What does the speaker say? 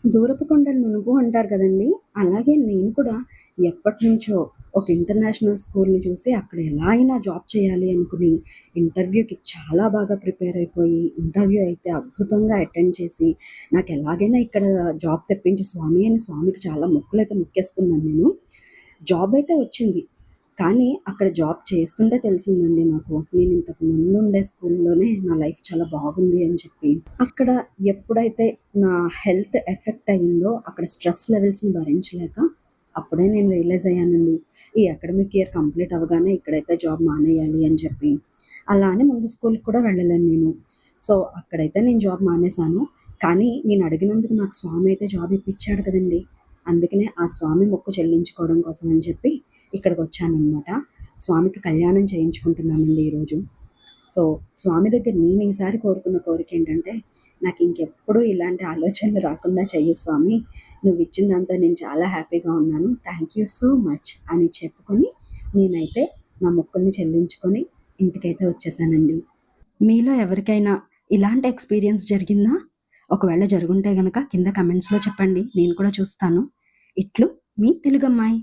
దూరపు కొండలు నునుపు అంటారు కదండీ! అలాగే నేను కూడా ఎప్పటినుంచో ఒక ఇంటర్నేషనల్ స్కూల్‌ని చూసి అక్కడ ఎలా అయినా జాబ్ చేయాలి అనుకుని ఇంటర్వ్యూకి చాలా బాగా ప్రిపేర్ అయిపోయి, ఇంటర్వ్యూ అయితే అద్భుతంగా అటెండ్ చేసి, నాకెలాగైనా ఇక్కడ జాబ్ తెప్పించు స్వామి అని స్వామికి చాలా మొక్కులైతే మొక్కేసుకున్నాను నేను. జాబ్ అయితే వచ్చింది. కానీ అక్కడ జాబ్ చేస్తుంటే తెలిసిందండి నాకు. నేను ఇంతకు ముందుండే స్కూల్‌లోనే నా లైఫ్ చాలా బాగుంది అని చెప్పి. అక్కడ ఎప్పుడైతే నా హెల్త్ ఎఫెక్ట్ అయిందో, అక్కడ స్ట్రెస్ లెవెల్స్‌ని భరించలేక, అప్పుడే నేను రియలైజ్ అయ్యానండి. ఈ అకాడమిక్ ఇయర్ కంప్లీట్ అవ్వగానే ఇక్కడైతే జాబ్ మానేయాలి అని చెప్పి. అలా అని ముందు స్కూల్‌కి కూడా వెళ్ళలేను నేను. సో, అక్కడైతే నేను జాబ్ మానేశాను. కానీ నేను అడిగినందుకు నాకు స్వామి అయితే జాబ్ ఇప్పిచ్చాడు కదండీ! అందుకనే ఆ స్వామి మొక్కు చెల్లించుకోవడం కోసం అని చెప్పి ఇక్కడికొచ్చాననమాట. స్వామికి కళ్యాణం చేయించుకుంటున్నానండి ఈరోజు. సో, స్వామి దగ్గర నేను ఈసారి కోరుకున్న కోరికేంటంటే, నాకింకెప్పుడూ ఇలాంటి ఆలోచనలు రాకుండా చెయ్యి స్వామి. నువ్విచ్చిన దాంతో నేను చాలా హ్యాపీగా ఉన్నాను. థాంక్ యూ సో మచ్ అని చెప్పుకొని, నేనైతే నా మొక్కుల్ని చెల్లించుకొని ఇంటికైతే వచ్చేసానండి. మీలో ఎవరికైనా ఇలాంటి ఎక్స్‌పీరియన్స్ జరిగిందా? ఒకవేళ జరుగుంటే గనక కింద కమెంట్స్‌లో చెప్పండి. నేను కూడా చూస్తాను. ఇట్లు మీ తెలుగమ్మాయి.